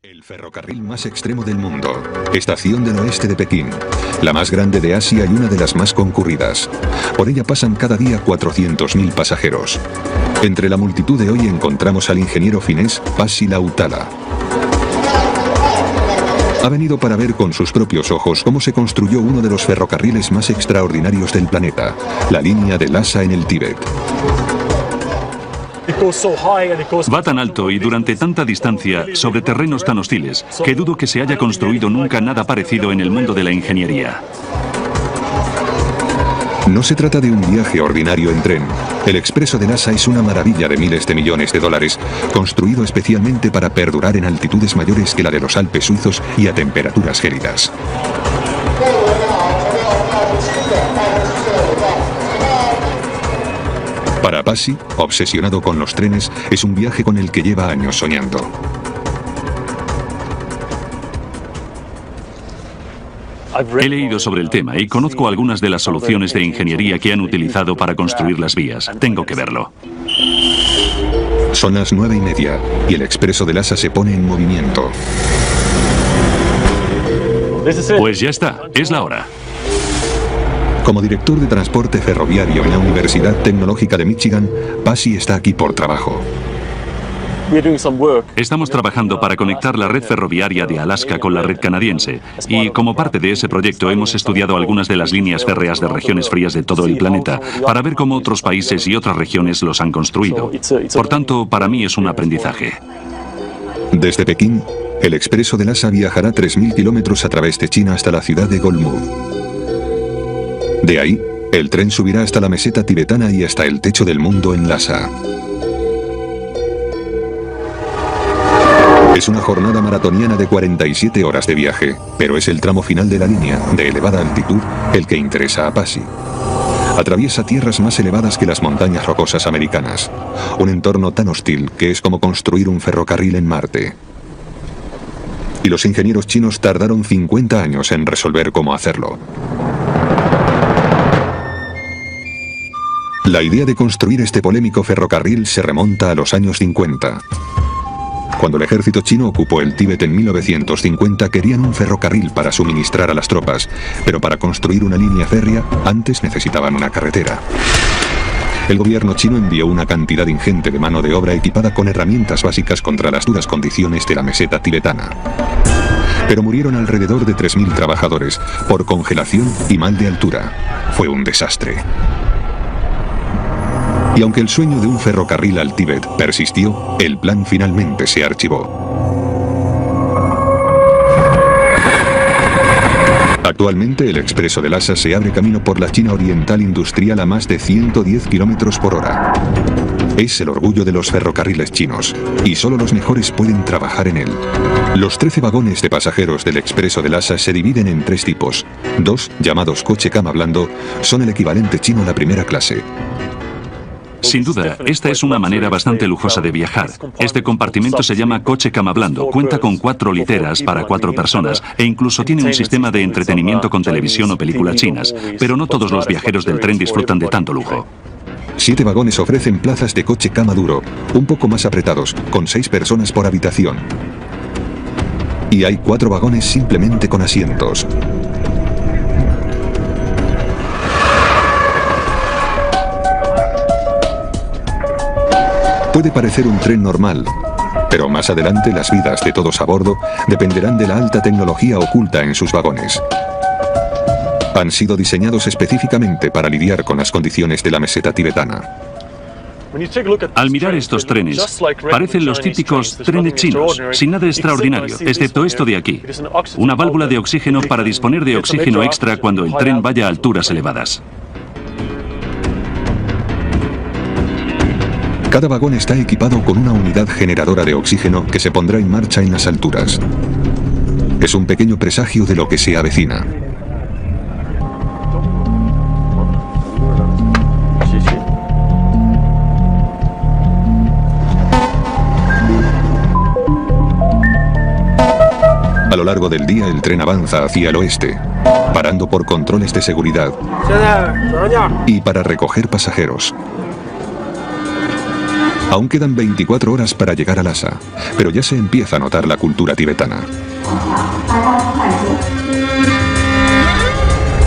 El ferrocarril más extremo del mundo, Estación del Oeste de Pekín, la más grande de Asia y una de las más concurridas. Por ella pasan cada día 400.000 pasajeros. Entre la multitud de hoy encontramos al ingeniero finés Pasi Lautala. Ha venido para ver con sus propios ojos cómo se construyó uno de los ferrocarriles más extraordinarios del planeta, la línea de Lhasa en el Tíbet. Va tan alto y durante tanta distancia sobre terrenos tan hostiles que dudo que se haya construido nunca nada parecido en el mundo de la ingeniería. No se trata de un viaje ordinario en tren. El expreso de Lhasa es una maravilla de miles de millones de dólares, construido especialmente para perdurar en altitudes mayores que la de los Alpes suizos y a temperaturas gélidas. Para Pasi, obsesionado con los trenes, es un viaje con el que lleva años soñando. He leído sobre el tema y conozco algunas de las soluciones de ingeniería que han utilizado para construir las vías. Tengo que verlo. Son las 9:30 y el expreso de Lhasa se pone en movimiento. Pues ya está, es la hora. Como director de transporte ferroviario en la Universidad Tecnológica de Michigan, Pasi está aquí por trabajo. Estamos trabajando para conectar la red ferroviaria de Alaska con la red canadiense y como parte de ese proyecto hemos estudiado algunas de las líneas férreas de regiones frías de todo el planeta para ver cómo otros países y otras regiones los han construido. Por tanto, para mí es un aprendizaje. Desde Pekín, el expreso de Lhasa viajará 3.000 kilómetros a través de China hasta la ciudad de Golmud. De ahí, el tren subirá hasta la meseta tibetana y hasta el techo del mundo en Lhasa. Es una jornada maratoniana de 47 horas de viaje, pero es el tramo final de la línea, de elevada altitud, el que interesa a Pasi. Atraviesa tierras más elevadas que las montañas rocosas americanas, un entorno tan hostil que es como construir un ferrocarril en Marte. Y los ingenieros chinos tardaron 50 años en resolver cómo hacerlo. La idea de construir este polémico ferrocarril se remonta a los años 50. Cuando el ejército chino ocupó el Tíbet en 1950, querían un ferrocarril para suministrar a las tropas, pero para construir una línea férrea, antes necesitaban una carretera. El gobierno chino envió una cantidad ingente de mano de obra equipada con herramientas básicas contra las duras condiciones de la meseta tibetana. Pero murieron alrededor de 3.000 trabajadores por congelación y mal de altura. Fue un desastre. Y aunque el sueño de un ferrocarril al Tíbet persistió, el plan finalmente se archivó. Actualmente el expreso de Lhasa se abre camino por la China oriental industrial a más de 110 kilómetros por hora. Es el orgullo de los ferrocarriles chinos, y solo los mejores pueden trabajar en él. Los 13 vagones de pasajeros del expreso de Lhasa se dividen en 3 tipos. 2, llamados coche cama blando, son el equivalente chino a la primera clase. Sin duda, esta es una manera bastante lujosa de viajar. Este compartimento se llama coche cama blando, cuenta con 4 literas para 4 personas e incluso tiene un sistema de entretenimiento con televisión o películas chinas, pero no todos los viajeros del tren disfrutan de tanto lujo. 7 vagones ofrecen plazas de coche cama duro, un poco más apretados, con 6 personas por habitación. Y hay 4 vagones simplemente con asientos. Puede parecer un tren normal, pero más adelante las vidas de todos a bordo dependerán de la alta tecnología oculta en sus vagones. Han sido diseñados específicamente para lidiar con las condiciones de la meseta tibetana. Al mirar estos trenes, parecen los típicos trenes chinos, sin nada extraordinario, excepto esto de aquí. Una válvula de oxígeno para disponer de oxígeno extra cuando el tren vaya a alturas elevadas. Cada vagón está equipado con una unidad generadora de oxígeno que se pondrá en marcha en las alturas. Es un pequeño presagio de lo que se avecina. A lo largo del día el tren avanza hacia el oeste, parando por controles de seguridad y para recoger pasajeros. Aún quedan 24 horas para llegar a Lhasa, pero ya se empieza a notar la cultura tibetana.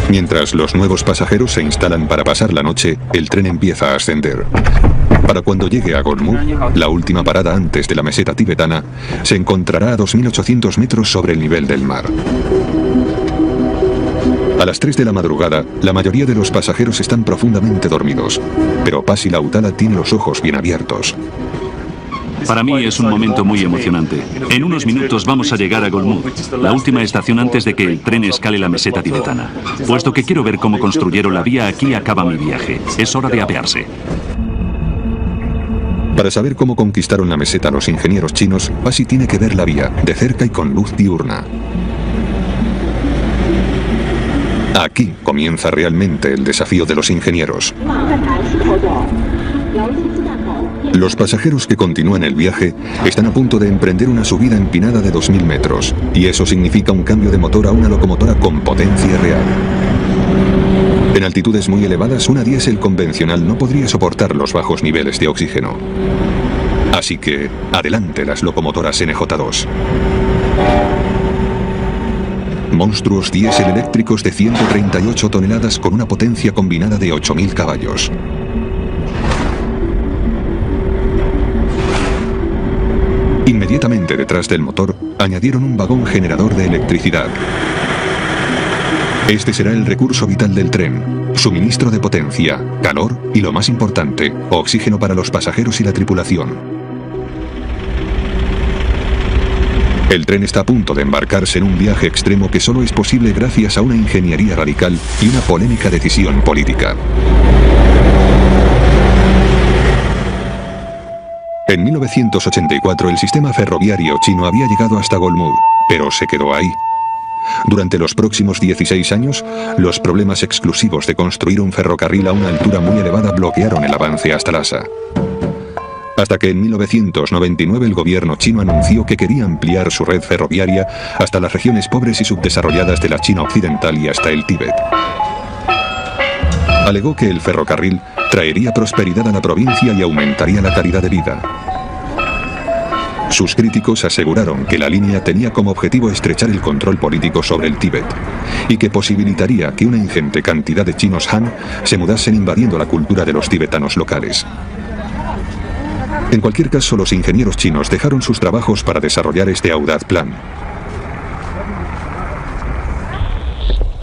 Mientras los nuevos pasajeros se instalan para pasar la noche, el tren empieza a ascender. Para cuando llegue a Golmud, la última parada antes de la meseta tibetana, se encontrará a 2.800 metros sobre el nivel del mar. A las 3 de la madrugada, la mayoría de los pasajeros están profundamente dormidos, pero Pasi Lautala tiene los ojos bien abiertos. Para mí es un momento muy emocionante. En unos minutos vamos a llegar a Golmud, la última estación antes de que el tren escale la meseta tibetana. Puesto que quiero ver cómo construyeron la vía, aquí acaba mi viaje. Es hora de apearse. Para saber cómo conquistaron la meseta los ingenieros chinos, Pasi tiene que ver la vía, de cerca y con luz diurna. Aquí comienza realmente el desafío de los ingenieros. Los pasajeros que continúan el viaje están a punto de emprender una subida empinada de 2.000 metros, y eso significa un cambio de motor a una locomotora con potencia real. En altitudes muy elevadas, una diésel convencional no podría soportar los bajos niveles de oxígeno. Así que, adelante las locomotoras NJ2. Monstruos diésel eléctricos de 138 toneladas con una potencia combinada de 8.000 caballos. Inmediatamente detrás del motor, añadieron un vagón generador de electricidad. Este será el recurso vital del tren: suministro de potencia, calor y, lo más importante, oxígeno para los pasajeros y la tripulación. El tren está a punto de embarcarse en un viaje extremo que solo es posible gracias a una ingeniería radical y una polémica decisión política. En 1984 el sistema ferroviario chino había llegado hasta Golmud, pero se quedó ahí. Durante los próximos 16 años, los problemas exclusivos de construir un ferrocarril a una altura muy elevada bloquearon el avance hasta Lhasa. Hasta que en 1999 el gobierno chino anunció que quería ampliar su red ferroviaria hasta las regiones pobres y subdesarrolladas de la China occidental y hasta el Tíbet. Alegó que el ferrocarril traería prosperidad a la provincia y aumentaría la calidad de vida. Sus críticos aseguraron que la línea tenía como objetivo estrechar el control político sobre el Tíbet y que posibilitaría que una ingente cantidad de chinos Han se mudasen invadiendo la cultura de los tibetanos locales. En cualquier caso, los ingenieros chinos dejaron sus trabajos para desarrollar este audaz plan.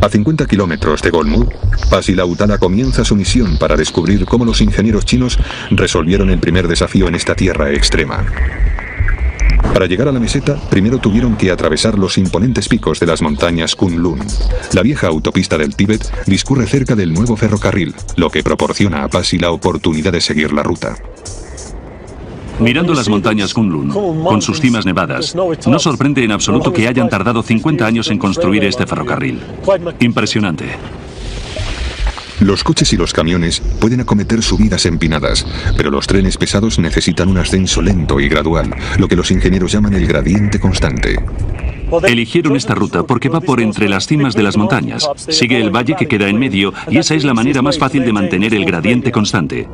A 50 kilómetros de Golmud, Pasi Lautala comienza su misión para descubrir cómo los ingenieros chinos resolvieron el primer desafío en esta tierra extrema. Para llegar a la meseta, primero tuvieron que atravesar los imponentes picos de las montañas Kunlun. La vieja autopista del Tíbet discurre cerca del nuevo ferrocarril, lo que proporciona a Pasi la oportunidad de seguir la ruta. Mirando las montañas Kunlun, con sus cimas nevadas, no sorprende en absoluto que hayan tardado 50 años en construir este ferrocarril. Impresionante. Los coches y los camiones pueden acometer subidas empinadas, pero los trenes pesados necesitan un ascenso lento y gradual, lo que los ingenieros llaman el gradiente constante. Eligieron esta ruta porque va por entre las cimas de las montañas, sigue el valle que queda en medio y esa es la manera más fácil de mantener el gradiente constante.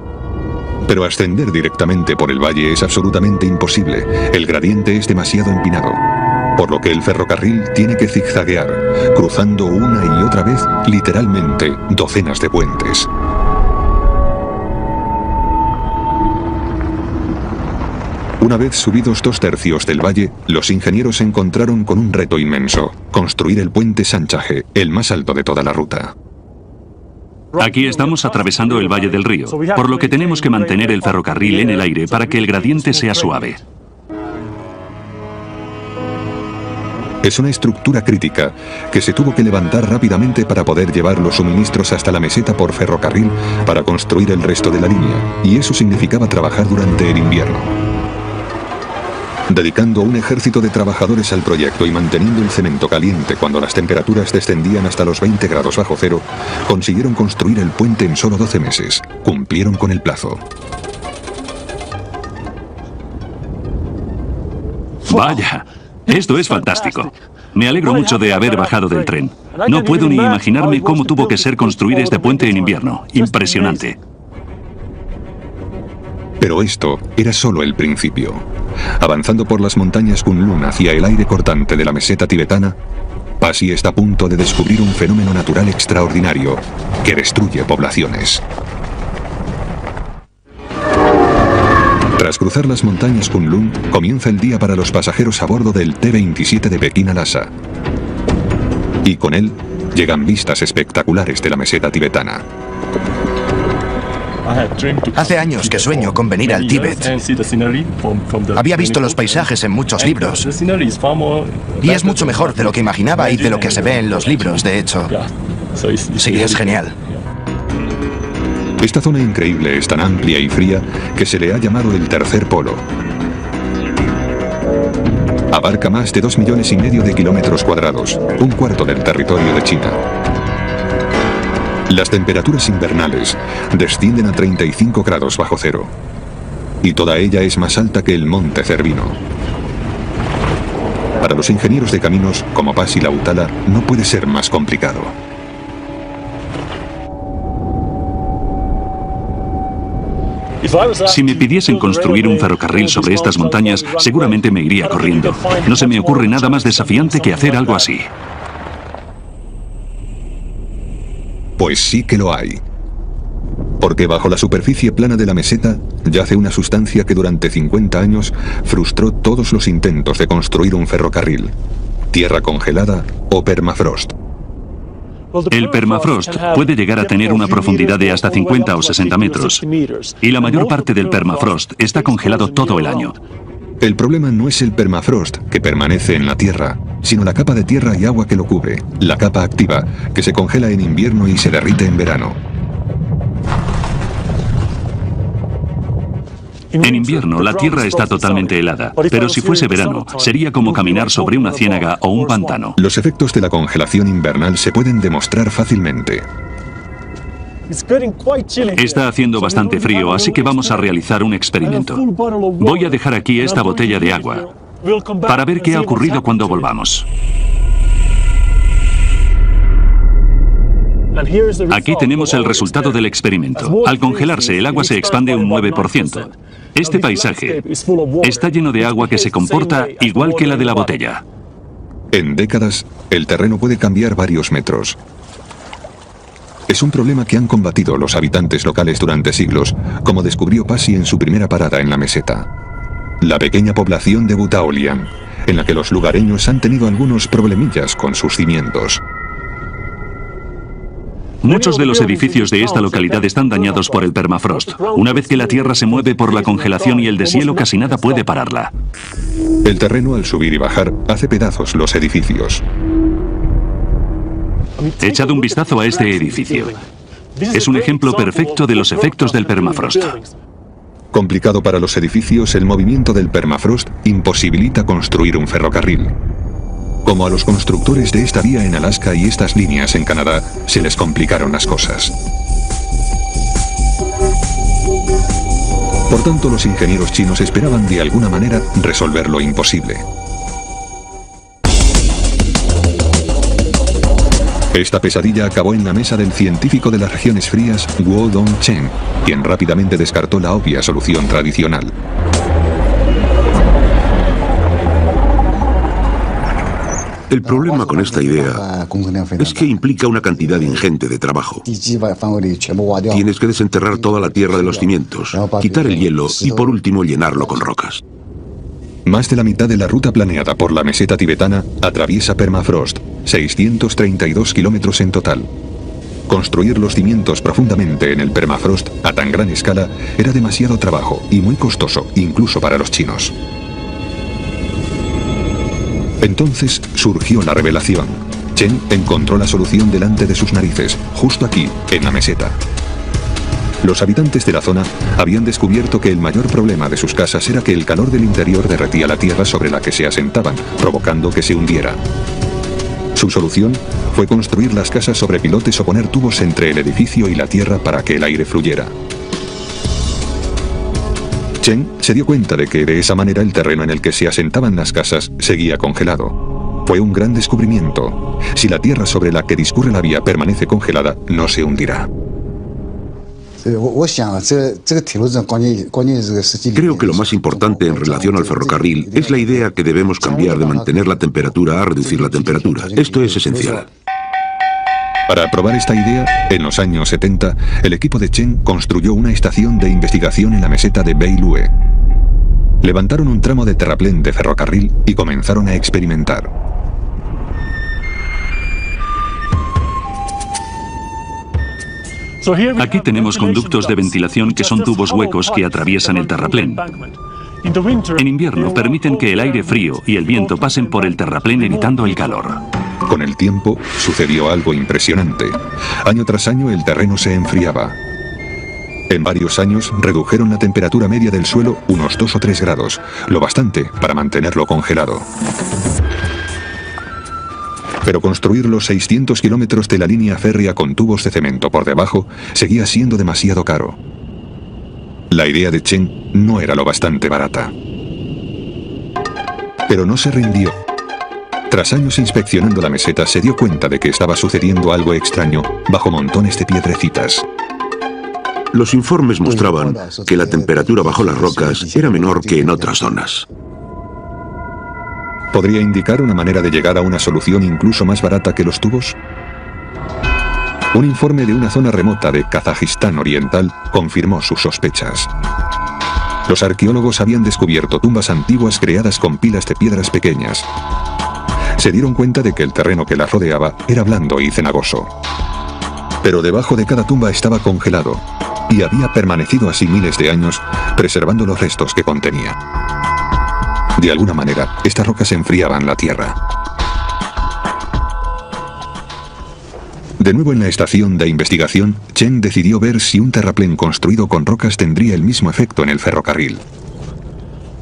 Pero ascender directamente por el valle es absolutamente imposible. El gradiente es demasiado empinado, por lo que el ferrocarril tiene que zigzaguear, cruzando una y otra vez, literalmente, docenas de puentes. Una vez subidos 2/3 del valle, los ingenieros se encontraron con un reto inmenso: construir el puente Sanchaje, el más alto de toda la ruta. Aquí estamos atravesando el Valle del Río, por lo que tenemos que mantener el ferrocarril en el aire para que el gradiente sea suave. Es una estructura crítica que se tuvo que levantar rápidamente para poder llevar los suministros hasta la meseta por ferrocarril para construir el resto de la línea, y eso significaba trabajar durante el invierno. Dedicando un ejército de trabajadores al proyecto y manteniendo el cemento caliente cuando las temperaturas descendían hasta los 20 grados bajo cero, consiguieron construir el puente en solo 12 meses. Cumplieron con el plazo. ¡Vaya! Esto es fantástico. Me alegro mucho de haber bajado del tren. No puedo ni imaginarme cómo tuvo que ser construir este puente en invierno. Impresionante. Pero esto era solo el principio. Avanzando por las montañas Kunlun hacia el aire cortante de la meseta tibetana, Pasi está a punto de descubrir un fenómeno natural extraordinario que destruye poblaciones. Tras cruzar las montañas Kunlun, comienza el día para los pasajeros a bordo del T-27 de Pekín a Lhasa. Y con él llegan vistas espectaculares de la meseta tibetana. Hace años que sueño con venir al Tíbet. Había visto los paisajes en muchos libros. Y es mucho mejor de lo que imaginaba y de lo que se ve en los libros, de hecho. Sí, es genial. Esta zona increíble es tan amplia y fría que se le ha llamado el tercer polo. Abarca más de 2,5 millones de kilómetros cuadrados, un cuarto del territorio de China. Las temperaturas invernales descienden a 35 grados bajo cero. Y toda ella es más alta que el monte Cervino. Para los ingenieros de caminos, como Pasi Lautala, no puede ser más complicado. Si me pidiesen construir un ferrocarril sobre estas montañas, seguramente me iría corriendo. No se me ocurre nada más desafiante que hacer algo así. Pues sí que lo hay. Porque bajo la superficie plana de la meseta yace una sustancia que durante 50 años frustró todos los intentos de construir un ferrocarril. Tierra congelada o permafrost. El permafrost puede llegar a tener una profundidad de hasta 50 o 60 metros. Y la mayor parte del permafrost está congelado todo el año. El problema no es el permafrost, que permanece en la Tierra, sino la capa de tierra y agua que lo cubre, la capa activa, que se congela en invierno y se derrite en verano. En invierno la tierra está totalmente helada, pero si fuese verano, sería como caminar sobre una ciénaga o un pantano. Los efectos de la congelación invernal se pueden demostrar fácilmente. Está haciendo bastante frío, así que vamos a realizar un experimento. Voy a dejar aquí esta botella de agua para ver qué ha ocurrido cuando volvamos. Aquí tenemos el resultado del experimento. Al congelarse, el agua se expande un 9%. Este paisaje está lleno de agua que se comporta igual que la de la botella. En décadas, el terreno puede cambiar varios metros. Es un problema que han combatido los habitantes locales durante siglos, como descubrió Pasi en su primera parada en la meseta. La pequeña población de Butaolian, en la que los lugareños han tenido algunos problemillas con sus cimientos. Muchos de los edificios de esta localidad están dañados por el permafrost. Una vez que la tierra se mueve por la congelación y el deshielo, casi nada puede pararla. El terreno, al subir y bajar, hace pedazos los edificios. Echad un vistazo a este edificio. Es un ejemplo perfecto de los efectos del permafrost. Complicado para los edificios, el movimiento del permafrost imposibilita construir un ferrocarril. Como a los constructores de esta vía en Alaska y estas líneas en Canadá, se les complicaron las cosas. Por tanto, los ingenieros chinos esperaban de alguna manera resolver lo imposible. Esta pesadilla acabó en la mesa del científico de las regiones frías, Guo Dongcheng, quien rápidamente descartó la obvia solución tradicional. El problema con esta idea es que implica una cantidad ingente de trabajo. Tienes que desenterrar toda la tierra de los cimientos, quitar el hielo y por último llenarlo con rocas. Más de la mitad de la ruta planeada por la meseta tibetana atraviesa permafrost, 632 kilómetros en total. Construir los cimientos profundamente en el permafrost a tan gran escala era demasiado trabajo y muy costoso, incluso para los chinos. Entonces surgió la revelación. Chen encontró la solución delante de sus narices, justo aquí, en la meseta. Los habitantes de la zona habían descubierto que el mayor problema de sus casas era que el calor del interior derretía la tierra sobre la que se asentaban, provocando que se hundiera. Su solución fue construir las casas sobre pilotes o poner tubos entre el edificio y la tierra para que el aire fluyera. Chen se dio cuenta de que de esa manera el terreno en el que se asentaban las casas seguía congelado. Fue un gran descubrimiento. Si la tierra sobre la que discurre la vía permanece congelada, no se hundirá. Creo que lo más importante en relación al ferrocarril es la idea que debemos cambiar de mantener la temperatura a reducir la temperatura. Esto es esencial. Para probar esta idea, en los años 70, el equipo de Chen construyó una estación de investigación en la meseta de Beilue. Levantaron un tramo de terraplén de ferrocarril y comenzaron a experimentar. Aquí tenemos conductos de ventilación que son tubos huecos que atraviesan el terraplén. En invierno permiten que el aire frío y el viento pasen por el terraplén evitando el calor. Con el tiempo sucedió algo impresionante. Año tras año el terreno se enfriaba. En varios años redujeron la temperatura media del suelo unos 2 o 3 grados, lo bastante para mantenerlo congelado. Pero construir los 600 kilómetros de la línea férrea con tubos de cemento por debajo seguía siendo demasiado caro. La idea de Chen no era lo bastante barata. Pero no se rindió. Tras años inspeccionando la meseta, se dio cuenta de que estaba sucediendo algo extraño bajo montones de piedrecitas. Los informes mostraban que la temperatura bajo las rocas era menor que en otras zonas. ¿Podría indicar una manera de llegar a una solución incluso más barata que los tubos? Un informe de una zona remota de Kazajistán Oriental confirmó sus sospechas. Los arqueólogos habían descubierto tumbas antiguas creadas con pilas de piedras pequeñas. Se dieron cuenta de que el terreno que las rodeaba era blando y cenagoso. Pero debajo de cada tumba estaba congelado y había permanecido así miles de años, preservando los restos que contenía. De alguna manera, estas rocas enfriaban la tierra. De nuevo en la estación de investigación, Chen decidió ver si un terraplén construido con rocas tendría el mismo efecto en el ferrocarril.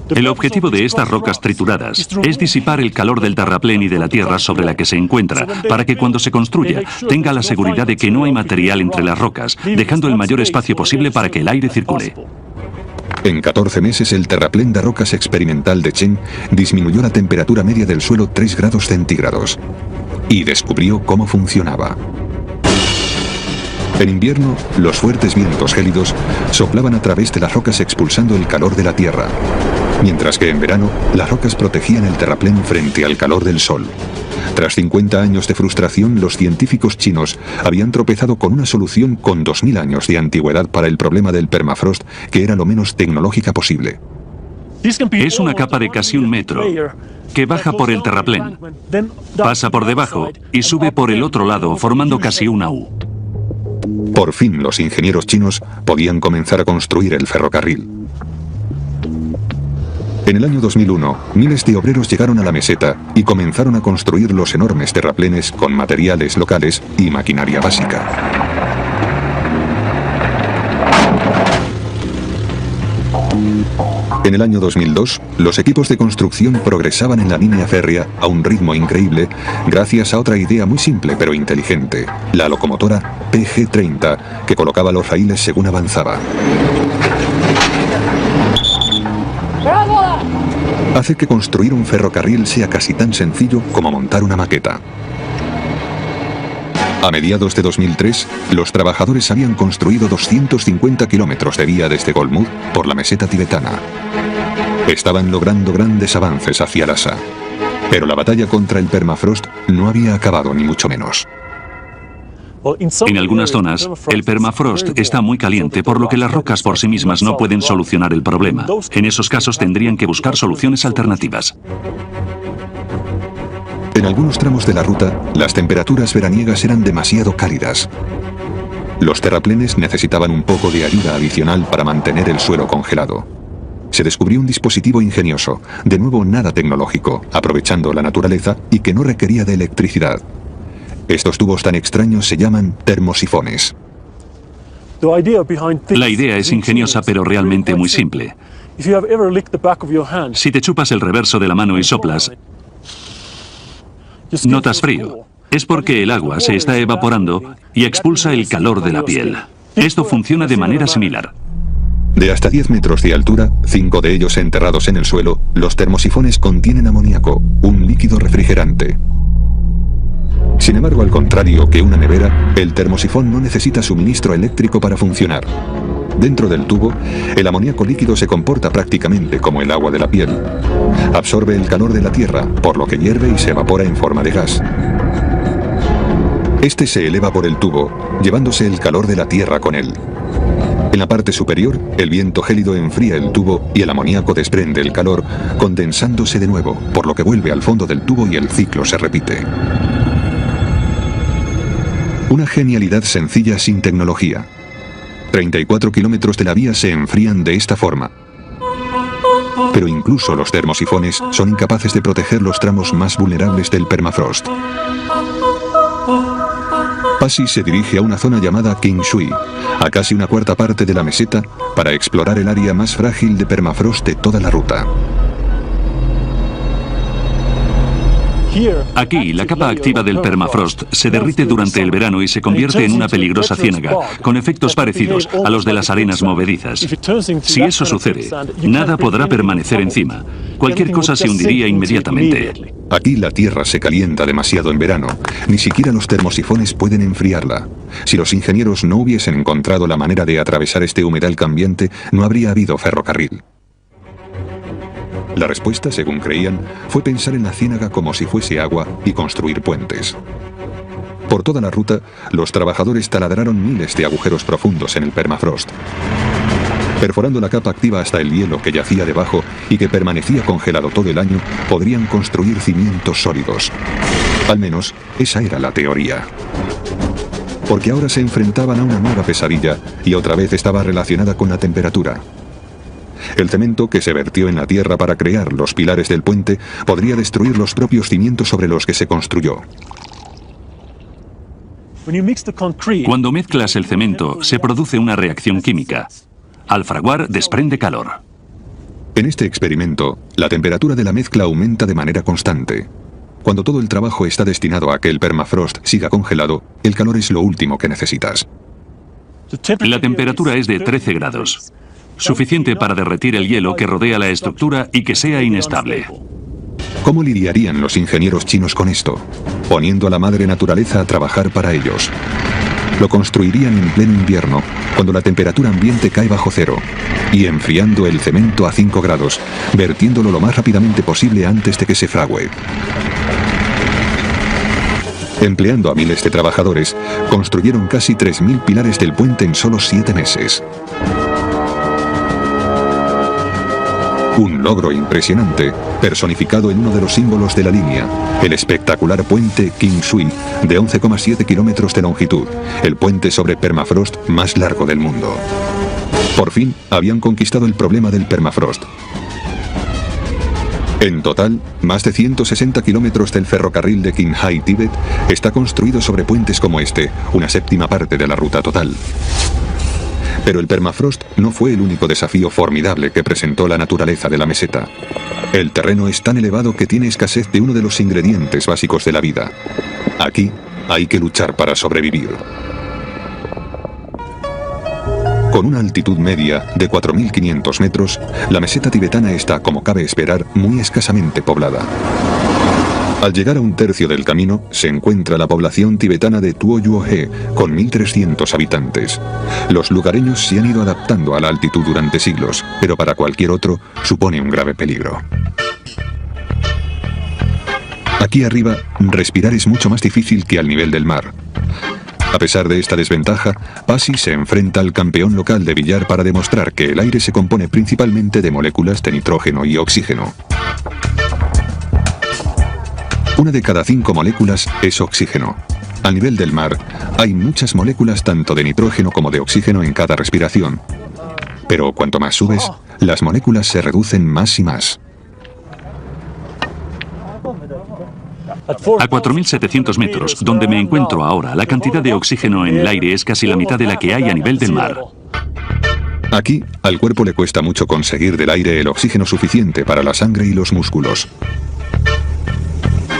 El objetivo de estas rocas trituradas es disipar el calor del terraplén y de la tierra sobre la que se encuentra, para que cuando se construya tenga la seguridad de que no hay material entre las rocas, dejando el mayor espacio posible para que el aire circule. En 14 meses, el terraplén de rocas experimental de Chen disminuyó la temperatura media del suelo 3 grados centígrados y descubrió cómo funcionaba. En invierno, los fuertes vientos gélidos soplaban a través de las rocas expulsando el calor de la tierra, mientras que en verano las rocas protegían el terraplén frente al calor del sol. Tras 50 años de frustración, los científicos chinos habían tropezado con una solución con 2000 años de antigüedad para el problema del permafrost, que era lo menos tecnológica posible. Es una capa de casi 1 metro que baja por el terraplén, pasa por debajo y sube por el otro lado formando casi una U. Por fin los ingenieros chinos podían comenzar a construir el ferrocarril. En el año 2001, miles de obreros llegaron a la meseta y comenzaron a construir los enormes terraplenes con materiales locales y maquinaria básica. En el año 2002, los equipos de construcción progresaban en la línea férrea a un ritmo increíble gracias a otra idea muy simple pero inteligente, la locomotora PG-30, que colocaba los raíles según avanzaba. Hace que construir un ferrocarril sea casi tan sencillo como montar una maqueta. A mediados de 2003, los trabajadores habían construido 250 kilómetros de vía desde Golmud por la meseta tibetana. Estaban logrando grandes avances hacia Lhasa. Pero la batalla contra el permafrost no había acabado, ni mucho menos. En algunas zonas, el permafrost está muy caliente, por lo que las rocas por sí mismas no pueden solucionar el problema. En esos casos tendrían que buscar soluciones alternativas. En algunos tramos de la ruta, las temperaturas veraniegas eran demasiado cálidas. Los terraplenes necesitaban un poco de ayuda adicional para mantener el suelo congelado. Se descubrió un dispositivo ingenioso, de nuevo nada tecnológico, aprovechando la naturaleza y que no requería de electricidad. Estos tubos tan extraños se llaman termosifones. La idea es ingeniosa pero realmente muy simple. Si te chupas el reverso de la mano y soplas, notas frío. Es porque el agua se está evaporando y expulsa el calor de la piel. Esto funciona de manera similar. De hasta 10 metros de altura, 5 de ellos enterrados en el suelo, los termosifones contienen amoníaco, un líquido refrigerante. Sin embargo, al contrario que una nevera, el termosifón no necesita suministro eléctrico para funcionar. Dentro del tubo, el amoníaco líquido se comporta prácticamente como el agua de la piel. Absorbe el calor de la tierra, por lo que hierve y se evapora en forma de gas. Este se eleva por el tubo, llevándose el calor de la tierra con él. En la parte superior, el viento gélido enfría el tubo y el amoníaco desprende el calor, condensándose de nuevo, por lo que vuelve al fondo del tubo y el ciclo se repite. Una genialidad sencilla sin tecnología. 34 kilómetros de la vía se enfrían de esta forma. Pero incluso los termosifones son incapaces de proteger los tramos más vulnerables del permafrost. Pasi se dirige a una zona llamada Qingshui, a casi una cuarta parte de la meseta, para explorar el área más frágil de permafrost de toda la ruta. Aquí, la capa activa del permafrost se derrite durante el verano y se convierte en una peligrosa ciénaga, con efectos parecidos a los de las arenas movedizas. Si eso sucede, nada podrá permanecer encima. Cualquier cosa se hundiría inmediatamente. Aquí la tierra se calienta demasiado en verano. Ni siquiera los termosifones pueden enfriarla. Si los ingenieros no hubiesen encontrado la manera de atravesar este humedal cambiante, no habría habido ferrocarril. La respuesta, según creían, fue pensar en la ciénaga como si fuese agua y construir puentes. Por toda la ruta, los trabajadores taladraron miles de agujeros profundos en el permafrost. Perforando la capa activa hasta el hielo que yacía debajo y que permanecía congelado todo el año, podrían construir cimientos sólidos. Al menos, esa era la teoría. Porque ahora se enfrentaban a una nueva pesadilla y otra vez estaba relacionada con la temperatura. El cemento que se vertió en la tierra para crear los pilares del puente podría destruir los propios cimientos sobre los que se construyó. Cuando mezclas el cemento, se produce una reacción química. Al fraguar, desprende calor. En este experimento, la temperatura de la mezcla aumenta de manera constante. Cuando todo el trabajo está destinado a que el permafrost siga congelado, el calor es lo último que necesitas. La temperatura es de 13 grados. Suficiente para derretir el hielo que rodea la estructura y que sea inestable. ¿Cómo lidiarían los ingenieros chinos con esto? Poniendo a la madre naturaleza a trabajar para ellos. Lo construirían en pleno invierno, cuando la temperatura ambiente cae bajo cero, y enfriando el cemento a 5 grados, vertiéndolo lo más rápidamente posible antes de que se fragüe. Empleando a miles de trabajadores, construyeron casi 3.000 pilares del puente en solo 7 meses. Un logro impresionante, personificado en uno de los símbolos de la línea, el espectacular puente Qingshui, de 11,7 kilómetros de longitud, el puente sobre permafrost más largo del mundo. Por fin, habían conquistado el problema del permafrost. En total, más de 160 kilómetros del ferrocarril de Qinghai, Tíbet, está construido sobre puentes como este, una séptima parte de la ruta total. Pero el permafrost no fue el único desafío formidable que presentó la naturaleza de la meseta. El terreno es tan elevado que tiene escasez de uno de los ingredientes básicos de la vida. Aquí hay que luchar para sobrevivir. Con una altitud media de 4.500 metros, la meseta tibetana está, como cabe esperar, muy escasamente poblada. Al llegar a un tercio del camino, se encuentra la población tibetana de Tuoyuohe, con 1.300 habitantes. Los lugareños se han ido adaptando a la altitud durante siglos, pero para cualquier otro supone un grave peligro. Aquí arriba, respirar es mucho más difícil que al nivel del mar. A pesar de esta desventaja, Pasi se enfrenta al campeón local de billar para demostrar que el aire se compone principalmente de moléculas de nitrógeno y oxígeno. Una de cada 5 moléculas es oxígeno. Al nivel del mar, hay muchas moléculas tanto de nitrógeno como de oxígeno en cada respiración. Pero cuanto más subes, las moléculas se reducen más y más. A 4.700 metros, donde me encuentro ahora, la cantidad de oxígeno en el aire es casi la mitad de la que hay a nivel del mar. Aquí, al cuerpo le cuesta mucho conseguir del aire el oxígeno suficiente para la sangre y los músculos.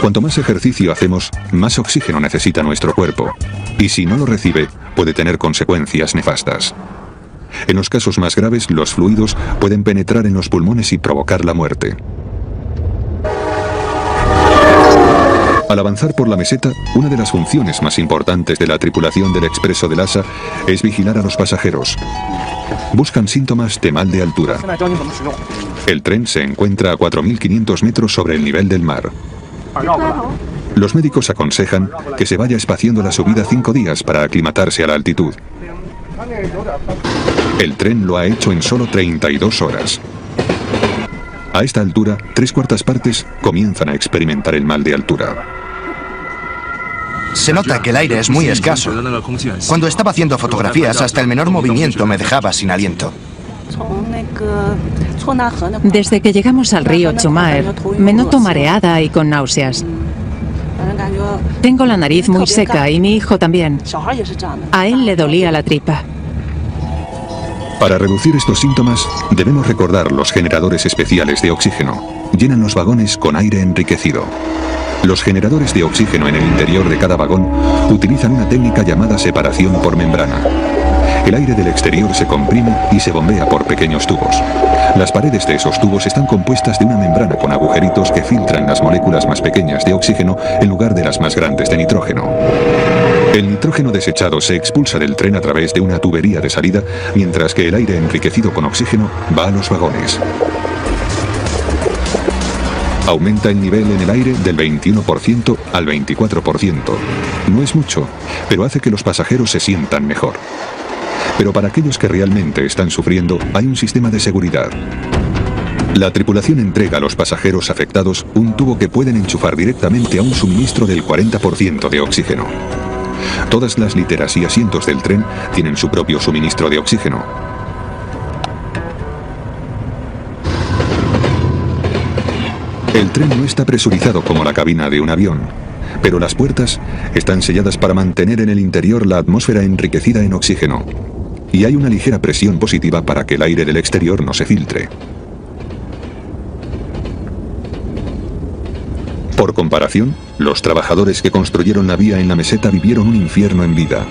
Cuanto más ejercicio hacemos, más oxígeno necesita nuestro cuerpo, y si no lo recibe, puede tener consecuencias nefastas. En los casos más graves, los fluidos pueden penetrar en los pulmones y provocar la muerte. Al avanzar por la meseta, una de las funciones más importantes de la tripulación del Expreso de Lhasa es vigilar a los pasajeros. Buscan síntomas de mal de altura. El tren se encuentra a 4.500 metros sobre el nivel del mar. Los médicos aconsejan que se vaya espaciando la subida 5 días para aclimatarse a la altitud. El tren lo ha hecho en solo 32 horas. A esta altura, 3/4 partes comienzan a experimentar el mal de altura. Se nota que el aire es muy escaso. Cuando estaba haciendo fotografías, hasta el menor movimiento me dejaba sin aliento. Desde que llegamos al río Chumaer, me noto mareada y con náuseas. Tengo la nariz muy seca y mi hijo también. A él le dolía la tripa. Para reducir estos síntomas, debemos recordar los generadores especiales de oxígeno. Llenan los vagones con aire enriquecido. Los generadores de oxígeno en el interior de cada vagón utilizan una técnica llamada separación por membrana. El aire del exterior se comprime y se bombea por pequeños tubos. Las paredes de esos tubos están compuestas de una membrana con agujeritos que filtran las moléculas más pequeñas de oxígeno en lugar de las más grandes de nitrógeno. El nitrógeno desechado se expulsa del tren a través de una tubería de salida, mientras que el aire enriquecido con oxígeno va a los vagones. Aumenta el nivel en el aire del 21% al 24%. No es mucho, pero hace que los pasajeros se sientan mejor. Pero para aquellos que realmente están sufriendo, hay un sistema de seguridad. La tripulación entrega a los pasajeros afectados un tubo que pueden enchufar directamente a un suministro del 40% de oxígeno. Todas las literas y asientos del tren tienen su propio suministro de oxígeno. El tren no está presurizado como la cabina de un avión, pero las puertas están selladas para mantener en el interior la atmósfera enriquecida en oxígeno. Y hay una ligera presión positiva para que el aire del exterior no se filtre. Por comparación, los trabajadores que construyeron la vía en la meseta vivieron un infierno en vida.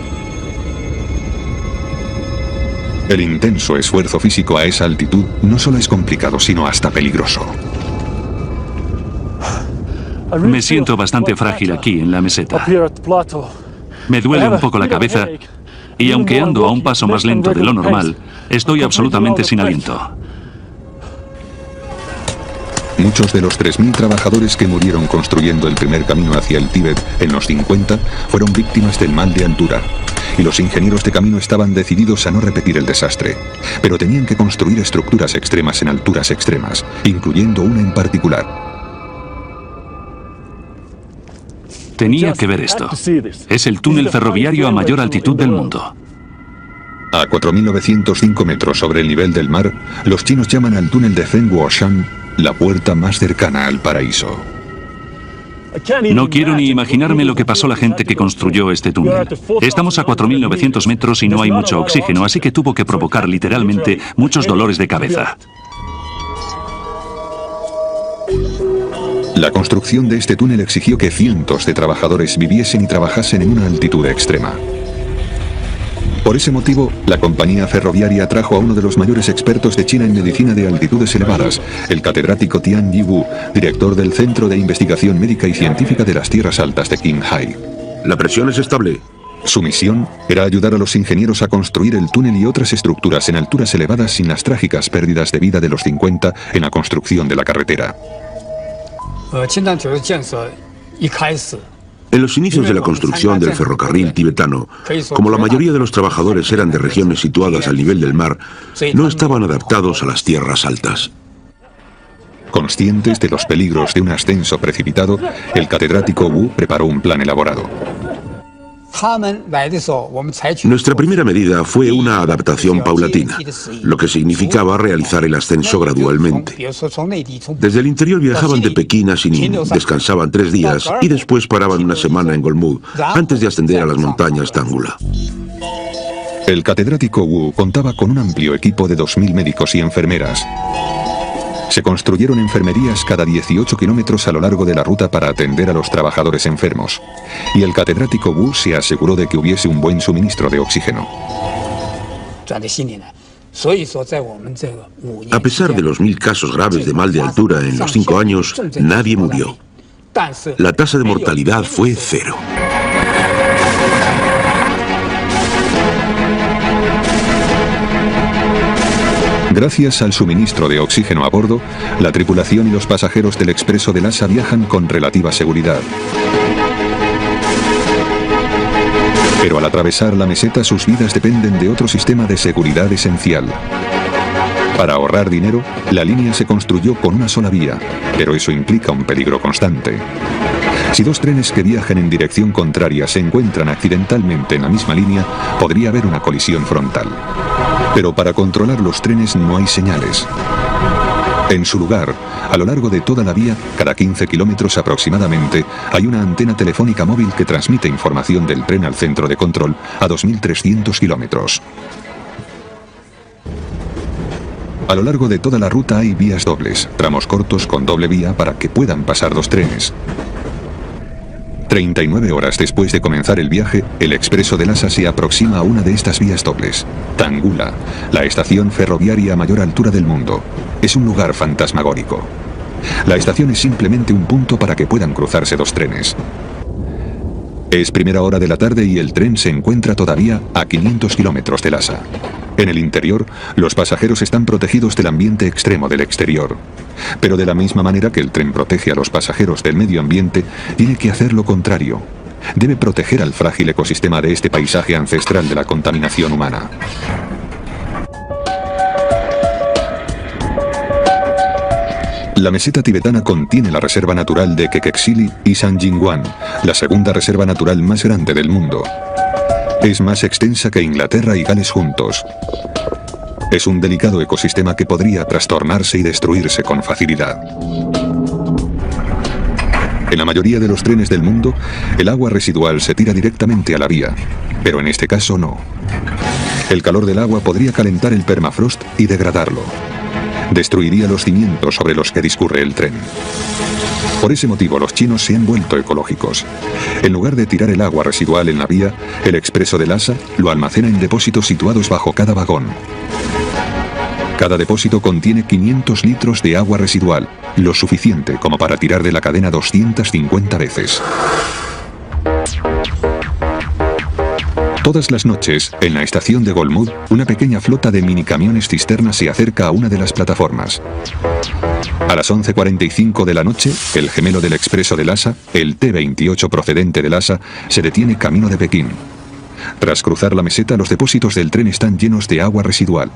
El intenso esfuerzo físico a esa altitud no solo es complicado, sino hasta peligroso. Me siento bastante frágil aquí en la meseta. Me duele un poco la cabeza y aunque ando a un paso más lento de lo normal, estoy absolutamente sin aliento. Muchos de los 3.000 trabajadores que murieron construyendo el primer camino hacia el Tíbet en los 50 fueron víctimas del mal de altura. Y los ingenieros de camino estaban decididos a no repetir el desastre. Pero tenían que construir estructuras extremas en alturas extremas, incluyendo una en particular. Tenía que ver esto. Es el túnel ferroviario a mayor altitud del mundo. A 4.905 metros sobre el nivel del mar, los chinos llaman al túnel de Fenghuoshan la puerta más cercana al paraíso. No quiero ni imaginarme lo que pasó la gente que construyó este túnel. Estamos a 4.900 metros y no hay mucho oxígeno, así que tuvo que provocar literalmente muchos dolores de cabeza. La construcción de este túnel exigió que cientos de trabajadores viviesen y trabajasen en una altitud extrema. Por ese motivo, la compañía ferroviaria trajo a uno de los mayores expertos de China en medicina de altitudes elevadas, el catedrático Tian Yiwu, director del Centro de Investigación Médica y Científica de las Tierras Altas de Qinghai. La presión es estable. Su misión era ayudar a los ingenieros a construir el túnel y otras estructuras en alturas elevadas sin las trágicas pérdidas de vida de los 50 en la construcción de la carretera. En los inicios de la construcción del ferrocarril tibetano, como la mayoría de los trabajadores eran de regiones situadas al nivel del mar, no estaban adaptados a las tierras altas. Conscientes de los peligros de un ascenso precipitado, el catedrático Wu preparó un plan elaborado. Nuestra primera medida fue una adaptación paulatina, lo que significaba realizar el ascenso gradualmente. Desde el interior viajaban de Pekín a Sinín, descansaban 3 días y después paraban una semana en Golmud, antes de ascender a las montañas Tángula. El catedrático Wu contaba con un amplio equipo de 2.000 médicos y enfermeras. Se construyeron enfermerías cada 18 kilómetros a lo largo de la ruta para atender a los trabajadores enfermos. Y el catedrático Wu se aseguró de que hubiese un buen suministro de oxígeno. A pesar de los 1000 casos graves de mal de altura en los 5 años, nadie murió. La tasa de mortalidad fue 0. Gracias al suministro de oxígeno a bordo, la tripulación y los pasajeros del expreso de Lhasa viajan con relativa seguridad. Pero al atravesar la meseta, sus vidas dependen de otro sistema de seguridad esencial. Para ahorrar dinero, la línea se construyó con una sola vía, pero eso implica un peligro constante. Si dos trenes que viajan en dirección contraria se encuentran accidentalmente en la misma línea, podría haber una colisión frontal. Pero para controlar los trenes no hay señales. En su lugar, a lo largo de toda la vía, cada 15 kilómetros aproximadamente, hay una antena telefónica móvil que transmite información del tren al centro de control a 2.300 kilómetros. A lo largo de toda la ruta hay vías dobles, tramos cortos con doble vía para que puedan pasar dos trenes. 39 horas después de comenzar el viaje, el expreso de Lhasa se aproxima a una de estas vías dobles, Tangula, la estación ferroviaria a mayor altura del mundo. Es un lugar fantasmagórico. La estación es simplemente un punto para que puedan cruzarse dos trenes. Es primera hora de la tarde y el tren se encuentra todavía a 500 kilómetros de Lhasa. En el interior, los pasajeros están protegidos del ambiente extremo del exterior. Pero de la misma manera que el tren protege a los pasajeros del medio ambiente, tiene que hacer lo contrario. Debe proteger al frágil ecosistema de este paisaje ancestral de la contaminación humana. La meseta tibetana contiene la reserva natural de Kekexili y Sanjingwan, la segunda reserva natural más grande del mundo. Es más extensa que Inglaterra y Gales juntos. Es un delicado ecosistema que podría trastornarse y destruirse con facilidad. En la mayoría de los trenes del mundo, el agua residual se tira directamente a la vía, pero en este caso no. El calor del agua podría calentar el permafrost y degradarlo. Destruiría los cimientos sobre los que discurre el tren. Por ese motivo, los chinos se han vuelto ecológicos. En lugar de tirar el agua residual en la vía, el expreso de Lhasa lo almacena en depósitos situados bajo cada vagón. Cada depósito contiene 500 litros de agua residual, lo suficiente como para tirar de la cadena 250 veces. Todas las noches, en la estación de Golmud, una pequeña flota de minicamiones cisterna se acerca a una de las plataformas. A las 11:45 de la noche, el gemelo del expreso de Lhasa, el T-28 procedente de Lhasa, se detiene camino de Pekín. Tras cruzar la meseta, los depósitos del tren están llenos de agua residual.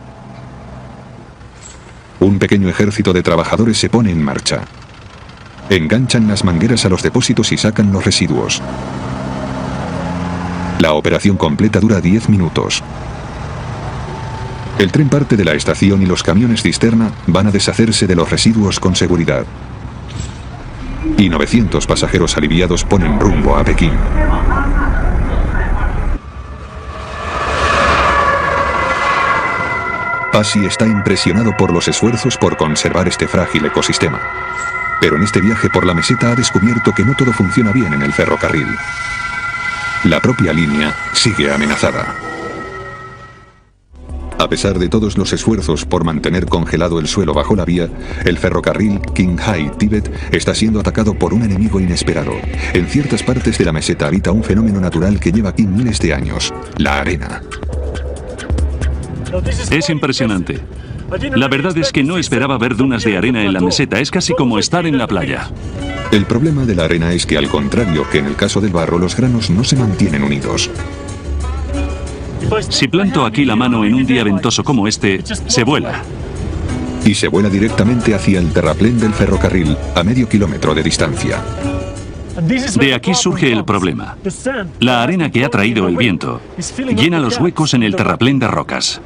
Un pequeño ejército de trabajadores se pone en marcha. Enganchan las mangueras a los depósitos y sacan los residuos. La operación completa dura 10 minutos. El tren parte de la estación y los camiones cisterna van a deshacerse de los residuos con seguridad. Y 900 pasajeros aliviados ponen rumbo a Pekín. Pasi está impresionado por los esfuerzos por conservar este frágil ecosistema. Pero en este viaje por la meseta ha descubierto que no todo funciona bien en el ferrocarril. La propia línea sigue amenazada. A pesar de todos los esfuerzos por mantener congelado el suelo bajo la vía, el ferrocarril Qinghai-Tíbet está siendo atacado por un enemigo inesperado. En ciertas partes de la meseta habita un fenómeno natural que lleva aquí miles de años: la arena. Es impresionante. La verdad es que no esperaba ver dunas de arena en la meseta. Es casi como estar en la playa. El problema de la arena es que, al contrario que en el caso del barro, los granos no se mantienen unidos. Si planto aquí la mano en un día ventoso como este, se vuela. Y se vuela directamente hacia el terraplén del ferrocarril, a medio kilómetro de distancia. De aquí surge el problema. La arena que ha traído el viento llena los huecos en el terraplén de rocas.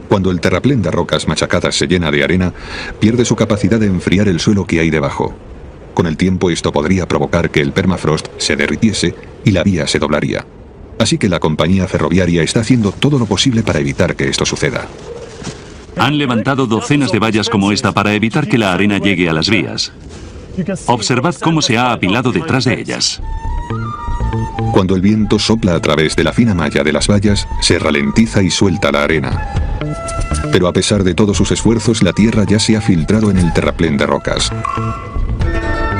Cuando el terraplén de rocas machacadas se llena de arena, pierde su capacidad de enfriar el suelo que hay debajo. Con el tiempo, esto podría provocar que el permafrost se derritiese y la vía se doblaría. Así que la compañía ferroviaria está haciendo todo lo posible para evitar que esto suceda. Han levantado docenas de vallas como esta para evitar que la arena llegue a las vías. Observad cómo se ha apilado detrás de ellas. Cuando el viento sopla a través de la fina malla de las vallas, se ralentiza y suelta la arena. Pero a pesar de todos sus esfuerzos, la tierra ya se ha filtrado en el terraplén de rocas.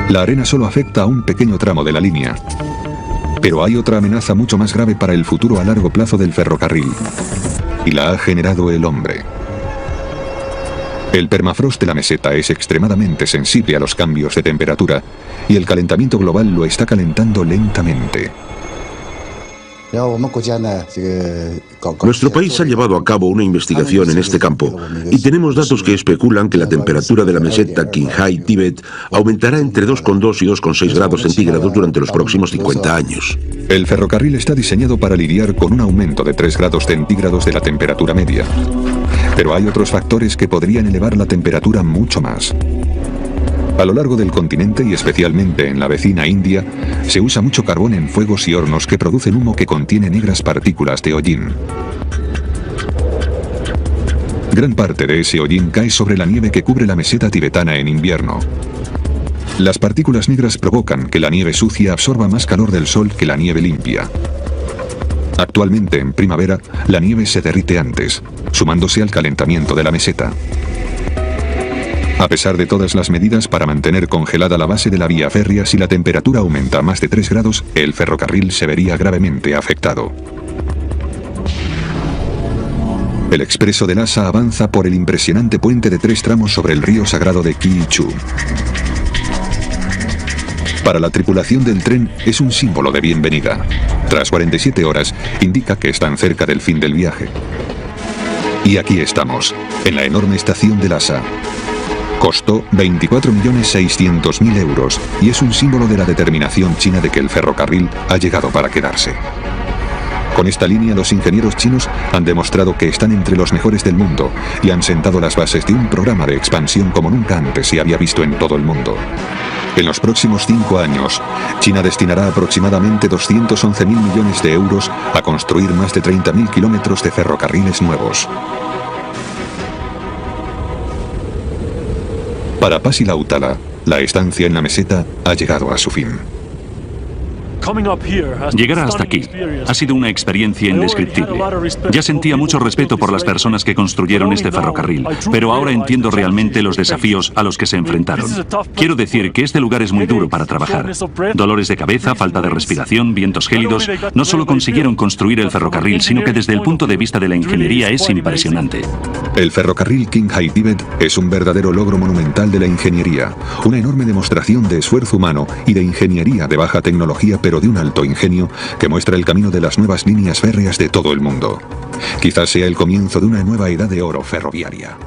La arena solo afecta a un pequeño tramo de la línea. Pero hay otra amenaza mucho más grave para el futuro a largo plazo del ferrocarril. Y la ha generado el hombre. El permafrost de la meseta es extremadamente sensible a los cambios de temperatura y el calentamiento global lo está calentando lentamente. Nuestro país ha llevado a cabo una investigación en este campo y tenemos datos que especulan que la temperatura de la meseta Qinghai-Tíbet aumentará entre 2,2 y 2,6 grados centígrados durante los próximos 50 años. El ferrocarril está diseñado para lidiar con un aumento de 3 grados centígrados de la temperatura media. Pero hay otros factores que podrían elevar la temperatura mucho más. A lo largo del continente y especialmente en la vecina India, se usa mucho carbón en fuegos y hornos que producen humo que contiene negras partículas de hollín. Gran parte de ese hollín cae sobre la nieve que cubre la meseta tibetana en invierno. Las partículas negras provocan que la nieve sucia absorba más calor del sol que la nieve limpia. Actualmente, en primavera, la nieve se derrite antes, sumándose al calentamiento de la meseta. A pesar de todas las medidas para mantener congelada la base de la vía férrea, si la temperatura aumenta a más de 3 grados, el ferrocarril se vería gravemente afectado. El expreso de Lhasa avanza por el impresionante puente de 3 tramos sobre el río sagrado de Ki-Chu. Para la tripulación del tren es un símbolo de bienvenida. Tras 47 horas, indica que están cerca del fin del viaje. Y aquí estamos, en la enorme estación de Lhasa. Costó 24.600.000 euros y es un símbolo de la determinación china de que el ferrocarril ha llegado para quedarse. Con esta línea, los ingenieros chinos han demostrado que están entre los mejores del mundo y han sentado las bases de un programa de expansión como nunca antes se había visto en todo el mundo. En los próximos 5 años, China destinará aproximadamente 211.000 millones de euros a construir más de 30.000 kilómetros de ferrocarriles nuevos. Para Pasi Lautala, la estancia en la meseta ha llegado a su fin. Llegar hasta aquí ha sido una experiencia indescriptible. Ya sentía mucho respeto por las personas que construyeron este ferrocarril, pero ahora entiendo realmente los desafíos a los que se enfrentaron. Quiero decir que este lugar es muy duro para trabajar. Dolores de cabeza, falta de respiración, vientos gélidos. No solo consiguieron construir el ferrocarril, sino que desde el punto de vista de la ingeniería es impresionante. El ferrocarril Qinghai-Tíbet es un verdadero logro monumental de la ingeniería, una enorme demostración de esfuerzo humano y de ingeniería de baja tecnología, pero de un alto ingenio que muestra el camino de las nuevas líneas férreas de todo el mundo. Quizás sea el comienzo de una nueva edad de oro ferroviaria.